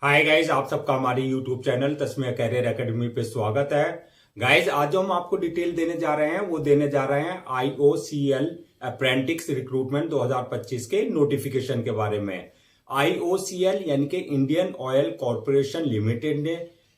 Hi guys, आप सबका हमारे YouTube channel Tasmiya career academy पे स्वागत है। गाइज, आज जो हम आपको डिटेल देने जा रहे हैं वो देने जा रहे हैं IOCL अप्रेंटिस रिक्रूटमेंट 2025 के नोटिफिकेशन के बारे में। IOCL यानी कि इंडियन ऑयल कॉरपोरेशन लिमिटेड ने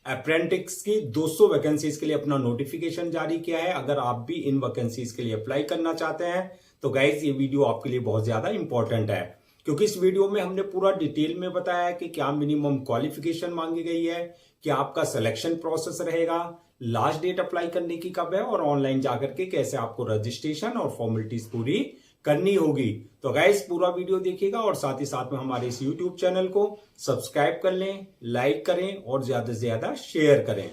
अप्रेंटिस की 200 वैकेंसीज के लिए अपना नोटिफिकेशन जारी किया है। अगर आप भी इन वैकेंसीज के लिए अप्लाई करना चाहते हैं तो गाइज ये वीडियो आपके लिए बहुत ज्यादा इंपॉर्टेंट है, क्योंकि इस वीडियो में हमने पूरा डिटेल में बताया है कि क्या मिनिमम क्वालिफिकेशन मांगी गई है, क्या आपका सिलेक्शन प्रोसेस रहेगा, लास्ट डेट अप्लाई करने की कब है और ऑनलाइन जाकर के कैसे आपको रजिस्ट्रेशन और फॉर्मेलिटीज पूरी करनी होगी। तो गाइस पूरा वीडियो देखिएगा और साथ ही साथ में हमारे इस यूट्यूब चैनल को सब्सक्राइब कर लें, लाइक करें और ज्यादा से ज्यादा शेयर करें।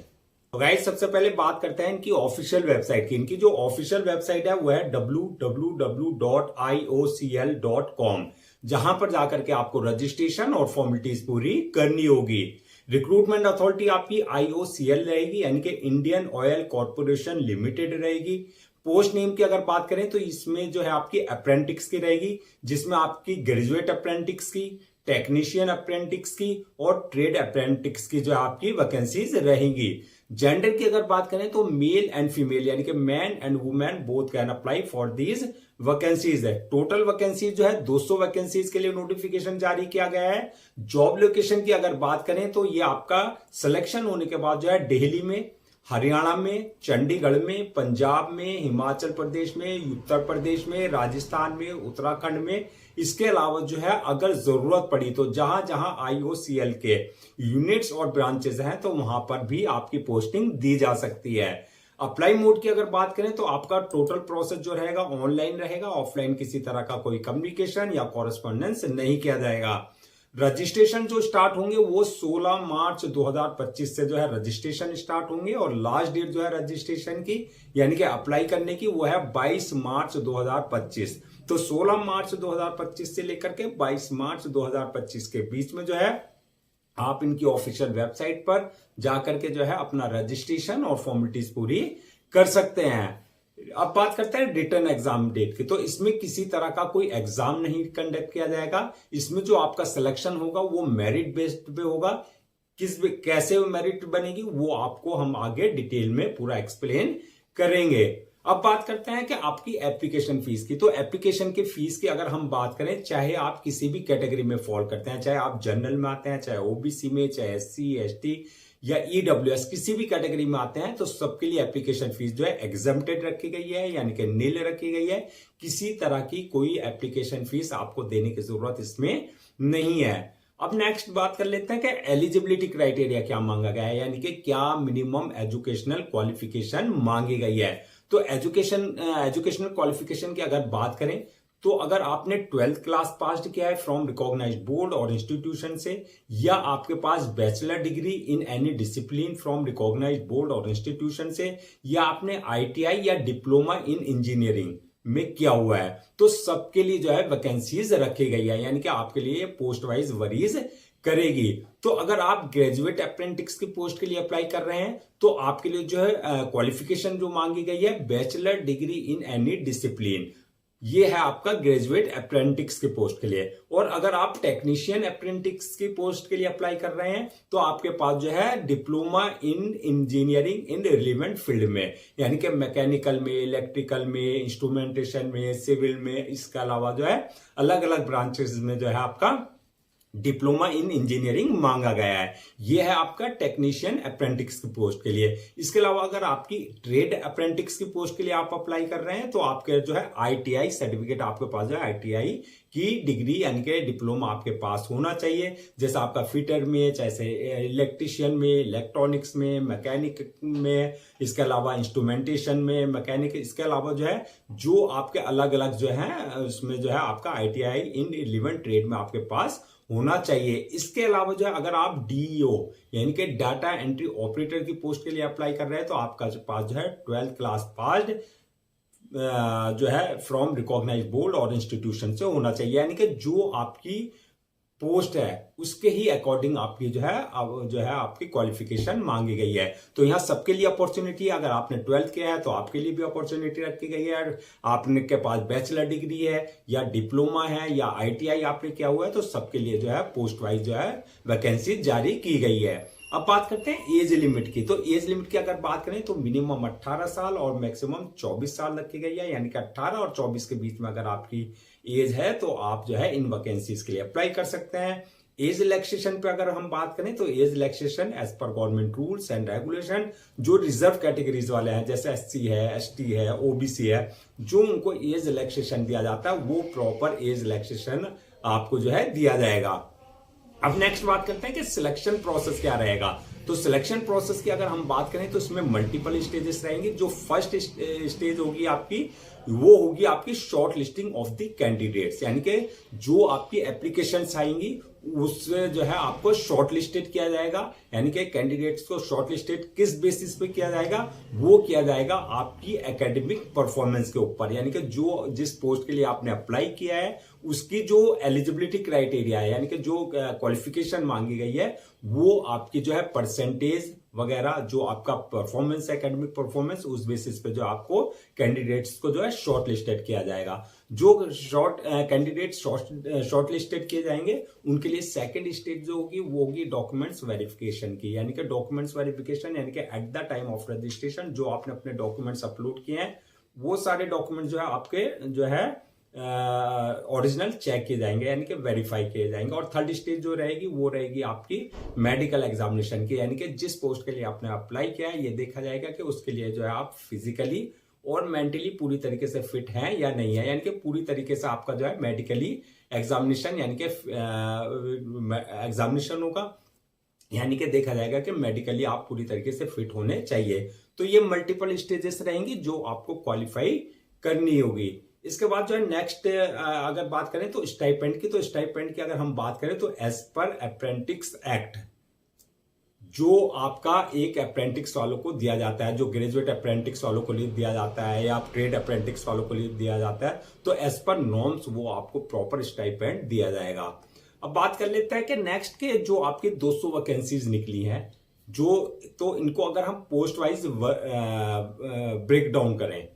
तो गाइस सबसे पहले बात करते हैं इनकी ऑफिशियल वेबसाइट की। इनकी जो ऑफिशियल वेबसाइट है वो है www.iocl.com, जहां पर जाकर के आपको रजिस्ट्रेशन और फॉर्मेलिटीज पूरी करनी होगी। रिक्रूटमेंट अथॉरिटी आपकी IOCL रहेगी, यानी कि इंडियन ऑयल कॉरपोरेशन लिमिटेड रहेगी। पोस्ट नेम की अगर बात करें तो इसमें जो है आपकी अप्रेंटिस की रहेगी, जिसमें आपकी ग्रेजुएट अप्रेंटिस की, टेक्नीशियन अप्रेंटिस की और ट्रेड अप्रेंटिस की जो आपकी वैकेंसीज रहेंगी। जेंडर की अगर बात करें तो मेल एंड फीमेल यानी कि man and women both can apply for these vacancies है। टोटल वैकेंसीज जो है 200 वैकेंसीज के लिए नोटिफिकेशन जारी किया गया है। जॉब लोकेशन की अगर बात करें तो ये आपका सिलेक्शन होने के बाद जो है दिल्ली में, हरियाणा में, चंडीगढ़ में, पंजाब में, हिमाचल प्रदेश में, उत्तर प्रदेश में, राजस्थान में, उत्तराखंड में, इसके अलावा जो है अगर जरूरत पड़ी तो जहां जहां IOCL के यूनिट्स और ब्रांचेस हैं तो वहां पर भी आपकी पोस्टिंग दी जा सकती है। अप्लाई मोड की अगर बात करें तो आपका टोटल प्रोसेस जो रहेगा ऑनलाइन रहेगा, ऑफलाइन किसी तरह का कोई कम्युनिकेशन या कॉरेस्पॉन्डेंस नहीं किया जाएगा। रजिस्ट्रेशन जो स्टार्ट होंगे वो 16 मार्च 2025 से जो है रजिस्ट्रेशन स्टार्ट होंगे और लास्ट डेट जो है रजिस्ट्रेशन की यानी कि अप्लाई करने की वो है 22 मार्च 2025। तो 16 मार्च 2025 से लेकर के 22 मार्च 2025 के बीच में जो है आप इनकी ऑफिशियल वेबसाइट पर जाकर के जो है अपना रजिस्ट्रेशन और फॉर्मेलिटीज पूरी कर सकते हैं। अब बात करते हैं रिटर्न एग्जाम डेट की। तो इसमें किसी तरह का कोई एग्जाम नहीं कंडक्ट किया जाएगा। इसमें जो आपका सिलेक्शन होगा वो मेरिट बेस्ड पे होगा। कैसे मेरिट बनेगी वो आपको हम आगे डिटेल में पूरा एक्सप्लेन करेंगे। अब बात करते हैं कि आपकी एप्लीकेशन फीस की। तो एप्लीकेशन की फीस की अगर हम बात करें, चाहे आप किसी भी कैटेगरी में फॉल करते हैं, चाहे आप जनरल में आते हैं, चाहे OBC में, चाहे SC ST या EWS किसी भी कैटेगरी में आते हैं, तो सबके लिए एप्लीकेशन फीस जो है एग्जम्प्टेड रखी गई है, यानी कि नील रखी गई है। किसी तरह की कोई एप्लीकेशन फीस आपको देने की जरूरत इसमें नहीं है। अब नेक्स्ट बात कर लेते हैं कि एलिजिबिलिटी क्राइटेरिया क्या मांगा गया है, यानी कि क्या मिनिमम एजुकेशनल क्वालिफिकेशन मांगी गई है। तो एजुकेशनल क्वालिफिकेशन की अगर बात करें तो अगर आपने 12th क्लास पास किया है फ्रॉम रिकॉग्नाइज्ड बोर्ड और इंस्टीट्यूशन से, या आपके पास bachelor degree in any discipline from recognised board और इंस्टीट्यूशन से, या आपने ITI या डिप्लोमा इन इंजीनियरिंग में किया हुआ है, तो सबके लिए जो है वैकेंसीज रखी गई है, यानी कि आपके लिए पोस्ट वाइज वरीज करेगी। तो अगर आप ग्रेजुएट अप्रेंटिस की पोस्ट के लिए अप्लाई कर रहे हैं तो आपके लिए जो है क्वालिफिकेशन जो मांगी गई है bachelor degree in any discipline, ये है आपका ग्रेजुएट अप्रेंटिस की पोस्ट के लिए। और अगर आप टेक्नीशियन अप्रेंटिस की पोस्ट के लिए अप्लाई कर रहे हैं तो आपके पास जो है diploma in engineering in relevant field में, यानी कि मैकेनिकल में, इलेक्ट्रिकल में, इंस्ट्रूमेंटेशन में, सिविल में, इसके अलावा जो है अलग अलग ब्रांचेस में जो है आपका डिप्लोमा इन इंजीनियरिंग मांगा गया है। यह है आपका टेक्नीशियन अप्रेंटिस की पोस्ट के लिए। इसके अलावा अगर आपकी ट्रेड अप्रेंटिस की पोस्ट के लिए आप अप्लाई कर रहे हैं तो आपके जो है ITI सर्टिफिकेट आपके पास जो है ITI की डिग्री यानी कि डिप्लोमा आपके पास होना चाहिए। जैसे आपका फिटर में, जैसे इलेक्ट्रिशियन में, इलेक्ट्रॉनिक्स में, मैकेनिक में, इसके अलावा इंस्ट्रूमेंटेशन में, मैकेनिक, इसके अलावा जो है जो आपके अलग अलग जो है उसमें जो है आपका ITI इन रिलेवेंट ट्रेड में आपके पास होना चाहिए। इसके अलावा जो है अगर आप DEO यानी कि डाटा एंट्री ऑपरेटर की पोस्ट के लिए अप्लाई कर रहे हैं तो आपका पास जो है 12th क्लास पास जो है फ्रॉम रिकॉग्नाइज्ड बोर्ड और इंस्टीट्यूशन से होना चाहिए, यानी कि जो आपकी पोस्ट है उसके ही अकॉर्डिंग आपकी जो है आपकी क्वालिफिकेशन मांगी गई है। तो यहाँ सबके लिए अपॉर्चुनिटी है। अगर आपने 12th किया है तो आपके लिए भी अपॉर्चुनिटी रखी गई है। आपने के पास बैचलर डिग्री है या डिप्लोमा है या ITI आपने किया हुआ है तो सबके लिए जो है पोस्ट वाइज जो है वैकेंसी जारी की गई है। अब बात करते हैं एज लिमिट की। तो एज लिमिट की अगर बात करें तो मिनिमम 18 साल और मैक्सिमम 24 साल रखी गई है, यानी कि 18 और 24 के बीच में अगर आपकी एज है तो आप जो है इन वैकेंसीज के लिए अप्लाई कर सकते हैं। एज रिलैक्सेशन पे अगर हम बात करें तो age relaxation as per government rules and regulation, जो रिजर्व कैटेगरीज वाले हैं जैसे SC है, ST है, OBC है, जो उनको एज रिलैक्सेशन दिया जाता है वो प्रॉपर एज रिलैक्सेशन आपको जो है दिया जाएगा। अब नेक्स्ट बात करते हैं कि सिलेक्शन प्रोसेस क्या रहेगा। तो सिलेक्शन प्रोसेस की अगर हम बात करें तो इसमें मल्टीपल स्टेजेस रहेंगे। जो फर्स्ट स्टेज होगी आपकी वो होगी आपकी short listing of the candidates, यानी कि जो आपकी एप्लीकेशंस आएंगी उससे जो है आपको शॉर्ट लिस्टेड किया जाएगा। यानी कि कैंडिडेट्स को शॉर्ट लिस्टेड किस बेसिस पे किया जाएगा, वो किया जाएगा आपकी एकेडमिक परफॉर्मेंस के ऊपर, यानी कि जो जिस पोस्ट के लिए आपने अप्लाई किया है उसकी जो एलिजिबिलिटी क्राइटेरिया है, यानी कि जो क्वालिफिकेशन मांगी गई है वो आपकी जो है परसेंटेज वगैरह जो आपका परफॉर्मेंस है, एकेडमिक परफॉर्मेंस, उस बेसिस पे जो आपको कैंडिडेट्स को जो है शॉर्ट लिस्टेड किया जाएगा। जो कैंडिडेट शॉर्ट लिस्टेड किए जाएंगे उनके लिए सेकंड स्टेज जो होगी वो होगी डॉक्यूमेंट्स वेरिफिकेशन की, यानी कि डॉक्यूमेंट्स वेरिफिकेशन यानी कि at the time of registration जो आपने अपने डॉक्यूमेंट्स अपलोड किए हैं वो सारे डॉक्यूमेंट जो है आपके जो है ओरिजिनल चेक किए जाएंगे, यानी कि वेरीफाई किए जाएंगे। और थर्ड स्टेज जो रहेगी वो रहेगी आपकी मेडिकल एग्जामिनेशन की, यानी कि जिस पोस्ट के लिए आपने अप्लाई किया है ये देखा जाएगा कि उसके लिए जो है आप फिजिकली और मेंटली पूरी तरीके से फिट हैं या नहीं है, यानी कि पूरी तरीके से आपका जो है मेडिकली एग्जामिनेशन यानी कि एग्जामिनेशन होगा, यानी कि देखा जाएगा कि मेडिकली आप पूरी तरीके से फिट होने चाहिए। तो ये मल्टीपल स्टेजेस रहेंगी जो आपको क्वालिफाई करनी होगी। इसके बाद जो है नेक्स्ट अगर बात करें तो स्टाइपेंड की, तो स्टाइपेंड की अगर हम बात करें तो एज पर अप्रेंटिस एक्ट जो आपका एक अप्रेंटिस वालों को दिया जाता है, जो ग्रेजुएट अप्रेंटिस वालों को लिए दिया जाता है या ट्रेड अप्रेंटिस वालों को लिए दिया जाता है, तो एज पर नॉर्म्स वो आपको प्रॉपर स्टाइपेंड दिया जाएगा। अब बात कर लेते हैं कि नेक्स्ट के जो आपकी 200 वैकेंसीज निकली हैं जो, तो इनको अगर हम पोस्ट वाइज ब्रेक डाउन करें,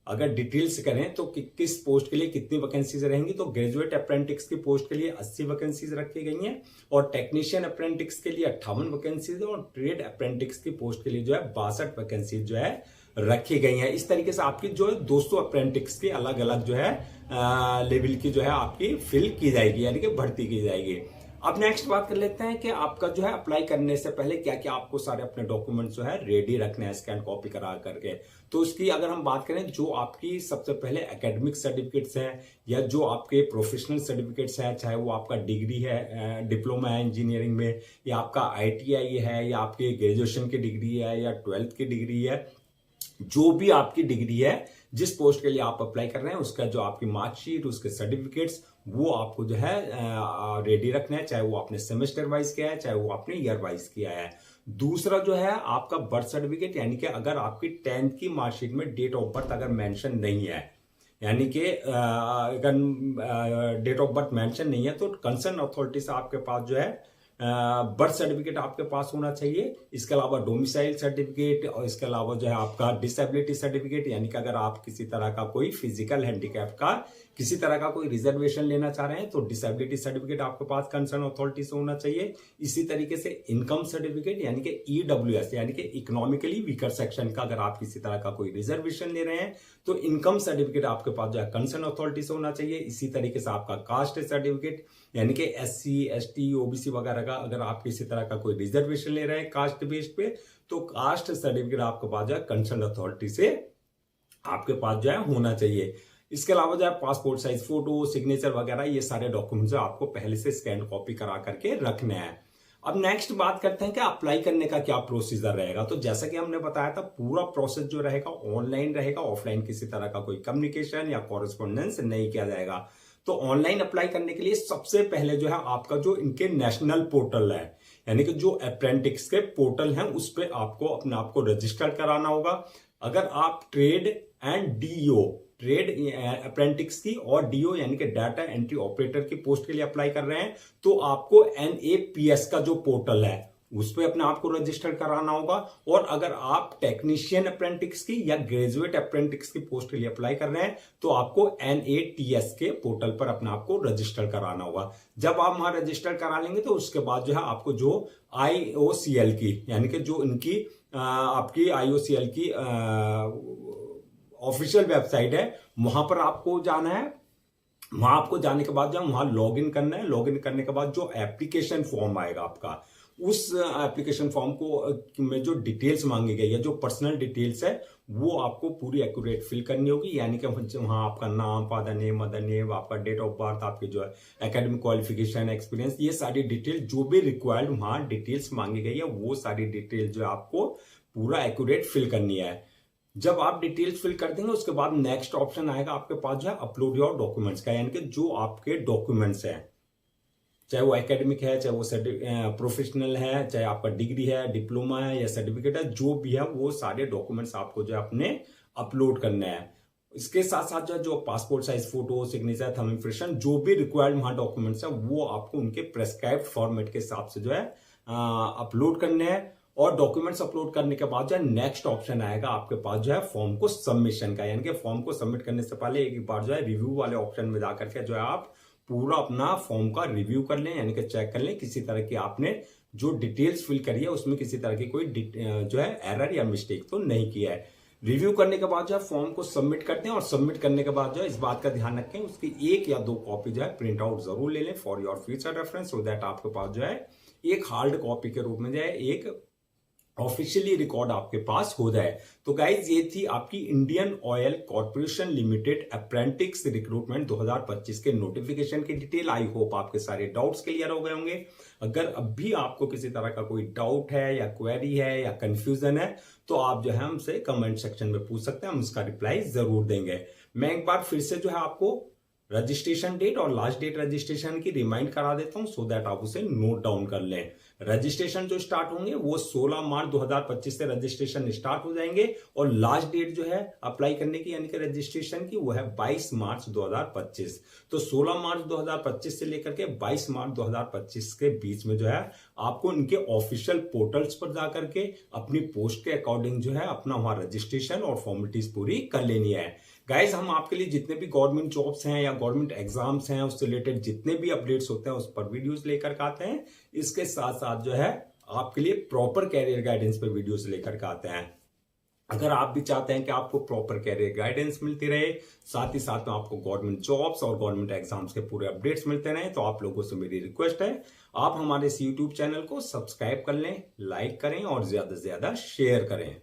अगर डिटेल्स करें तो किस पोस्ट के लिए कितनी वैकेंसीज रहेंगी, तो ग्रेजुएट अप्रेंटिस की पोस्ट के लिए 80 वैकेंसीज रखी गई हैं और टेक्नीशियन अप्रेंटिस के लिए 58 वैकेंसीज और ट्रेड अप्रेंटिस की पोस्ट के लिए जो है 62 वैकेंसीज जो है रखी गई हैं। इस तरीके से आपकी जो है 200 अप्रेंटिस की अलग अलग जो है लेवल की जो है आपकी फिल की जाएगी, यानी कि भर्ती की जाएगी। अब नेक्स्ट बात कर लेते हैं कि आपका जो है अप्लाई करने से पहले क्या क्या आपको सारे अपने डॉक्यूमेंट्स जो है रेडी रखने हैं स्कैन कॉपी करा करके। तो उसकी अगर हम बात करें, जो आपकी सबसे पहले एकेडमिक सर्टिफिकेट्स हैं या जो आपके प्रोफेशनल सर्टिफिकेट्स हैं, चाहे वो आपका डिग्री है, डिप्लोमा है इंजीनियरिंग में, या आपका ITI है, या आपकी ग्रेजुएशन की डिग्री है, या 12th की डिग्री है, जो भी आपकी डिग्री है, जिस पोस्ट के लिए आप अप्लाई कर रहे हैं उसका जो आपकी मार्कशीट, उसके सर्टिफिकेट्स वो आपको जो है रेडी रखना है, चाहे वो आपने सेमेस्टर वाइज किया है, चाहे वो आपने ईयर वाइज किया है। दूसरा जो है आपका बर्थ सर्टिफिकेट, यानी कि अगर आपकी 10th की मार्कशीट में डेट ऑफ बर्थ अगर मेंशन नहीं है, यानी कि अगर डेट ऑफ बर्थ मेंशन नहीं है तो कंसर्न अथॉरिटी से आपके पास जो है बर्थ सर्टिफिकेट आपके पास होना चाहिए। इसके अलावा डोमिसाइल सर्टिफिकेट और इसके अलावा जो है आपका डिसेबिलिटी सर्टिफिकेट, यानी कि अगर आप किसी तरह का कोई फिजिकल हैंडीकैप का किसी तरह का कोई रिजर्वेशन लेना चाह रहे हैं तो डिसेबिलिटी सर्टिफिकेट आपके पास कंसर्न अथॉरिटी से होना चाहिए। इसी तरीके से इनकम सर्टिफिकेट यानी कि EWS यानी कि इकोनॉमिकली वीकर सेक्शन का अगर आप किसी तरह का कोई रिजर्वेशन ले रहे हैं तो इनकम सर्टिफिकेट आपके पास जो है कंसर्न अथॉरिटी से होना चाहिए। इसी तरीके से आपका कास्ट सर्टिफिकेट यानी कि SC ST OBC वगैरह का अगर आप किसी तरह का कोई रिजर्वेशन ले रहे हैं कास्ट बेस्ड पे तो कास्ट सर्टिफिकेट आपके पास जो है कंसर्न अथॉरिटी से आपके पास जो है होना चाहिए। इसके अलावा जो है पासपोर्ट साइज फोटो, सिग्नेचर वगैरह ये सारे डॉक्यूमेंट्स आपको पहले से स्कैन कॉपी करा करके रखने हैं। अब नेक्स्ट बात करते हैं कि अप्लाई करने का क्या प्रोसीजर रहेगा। तो जैसा कि हमने बताया था पूरा प्रोसेस जो रहेगा ऑनलाइन रहेगा, ऑफलाइन किसी तरह का कोई कम्युनिकेशन या कॉरेस्पॉन्डेंस नहीं किया जाएगा। तो ऑनलाइन अप्लाई करने के लिए सबसे पहले जो है आपका जो इनके नेशनल पोर्टल है यानी कि जो अप्रेंटिस के पोर्टल है उस पर आपको अपने आप को रजिस्टर कराना होगा। अगर आप trade and DO trade apprentice की और डीओ यानी कि डाटा एंट्री ऑपरेटर की पोस्ट के लिए अप्लाई कर रहे हैं तो आपको NAPS का जो पोर्टल है उस पर अपने आप को रजिस्टर कराना होगा। और अगर आप टेक्नीशियन अप्रेंटिस की या ग्रेजुएट अप्रेंटिस की पोस्ट के लिए अप्लाई कर रहे हैं तो आपको NATS के पोर्टल पर अपने आप को रजिस्टर कराना होगा। जब आप वहां रजिस्टर करा लेंगे तो उसके बाद जो है आपको जो IOCL की यानी कि जो इनकी आपकी IOCL की ऑफिशियल वेबसाइट है वहां पर आपको जाना है। वहां आपको जाने के बाद जो वहां लॉग इन करना है। लॉग इन करने के बाद जो एप्लीकेशन फॉर्म आएगा आपका, उस एप्लीकेशन फॉर्म को में जो डिटेल्स मांगी गई है, जो पर्सनल डिटेल्स है, वो आपको पूरी एक्यूरेट फिल करनी होगी। यानी कि वहां आपका नाम, फादर नेम, मदर नेम, आपका डेट ऑफ बर्थ, आपके जो है एकेडमिक क्वालिफिकेशन, एक्सपीरियंस, ये सारी डिटेल जो भी रिक्वायर्ड वहां डिटेल्स मांगी गई है वो सारी डिटेल जो है आपको पूरा एक्यूरेट फिल करनी है। जब आप डिटेल्स फिल कर देंगे उसके बाद नेक्स्ट ऑप्शन आएगा आपके पास जो है अपलोड योर डॉक्यूमेंट्स का, यानी कि जो आपके डॉक्यूमेंट्स हैं, चाहे वो एकेडमिक है, चाहे वो प्रोफेशनल है, चाहे आपका डिग्री है, डिप्लोमा है या सर्टिफिकेट है, जो भी है वो सारे डॉक्यूमेंट्स आपको जो है अपने अपलोड करने हैं। इसके साथ साथ जो passport size photo, signature, thumb impression, जो भी रिक्वायर्ड वहां डॉक्यूमेंट्स है वो आपको उनके प्रेस्क्राइब्ड फॉर्मेट के हिसाब से जो है अपलोड करने हैं। और डॉक्यूमेंट्स अपलोड करने के बाद जो है नेक्स्ट ऑप्शन आएगा आपके पास जो है फॉर्म को सबमिशन का, यानी कि फॉर्म को सबमिट करने से पहले एक बार जो है रिव्यू वाले ऑप्शन में जाकर के जो है आप पूरा अपना फॉर्म का रिव्यू कर लें, यानी कि चेक कर लें किसी तरह की आपने जो डिटेल्स फिल करी है उसमें किसी तरह की कोई जो है एरर या मिस्टेक तो नहीं किया है। रिव्यू करने के बाद जो है फॉर्म को सबमिट करते हैं और सबमिट करने के बाद जो है इस बात का ध्यान रखें उसकी 1 या 2 कॉपी जो है प्रिंट आउट जरूर ले लें for your future reference, so that आपके पास जो है एक हार्ड कॉपी के रूप में जो है एक ऑफिशियली रिकॉर्ड आपके पास हो जाए। तो गाइज ये थी आपकी Indian oil corporation limited apprentice recruitment 2025 के नोटिफिकेशन की डिटेल। आई होप आपके सारे डाउट्स क्लियर हो गए होंगे। अगर अब भी आपको किसी तरह का कोई डाउट है या क्वेरी है या कंफ्यूजन है तो आप जो है हमसे कमेंट सेक्शन में पूछ सकते हैं, हम उसका रिप्लाई जरूर देंगे। मैं एक बार फिर से जो है आपको रजिस्ट्रेशन डेट और लास्ट डेट रजिस्ट्रेशन की रिमाइंड करा देता हूं सो दैट आप उसे नोट डाउन कर लें। रजिस्ट्रेशन जो स्टार्ट होंगे वो 16 मार्च 2025 से रजिस्ट्रेशन स्टार्ट हो जाएंगे और लास्ट डेट जो है अप्लाई करने की यानी कि रजिस्ट्रेशन की वो है 22 मार्च 2025। तो 16 मार्च 2025 से लेकर के 22 मार्च 2025 के बीच में जो है आपको इनके ऑफिशियल पोर्टल्स पर जाकर के अपनी पोस्ट के अकॉर्डिंग जो है अपना वहां रजिस्ट्रेशन और फॉर्मेलिटीज पूरी कर लेनी है। गाइज हम आपके लिए जितने भी गवर्नमेंट जॉब्स हैं या गवर्नमेंट एग्जाम्स हैं उससे रिलेटेड जितने भी अपडेट्स होते हैं उस पर वीडियोस लेकर के आते हैं। इसके साथ साथ जो है आपके लिए प्रॉपर कैरियर गाइडेंस पे वीडियोस लेकर के आते हैं। अगर आप भी चाहते हैं कि आपको प्रॉपर कैरियर गाइडेंस मिलती रहे, साथ ही साथ में आपको गवर्नमेंट जॉब्स और गवर्नमेंट एग्जाम्स के पूरे अपडेट्स मिलते रहे, तो आप लोगों से मेरी रिक्वेस्ट है आप हमारे इस यूट्यूब चैनल को सब्सक्राइब कर लें, लाइक करें और ज्यादा से ज्यादा शेयर करें।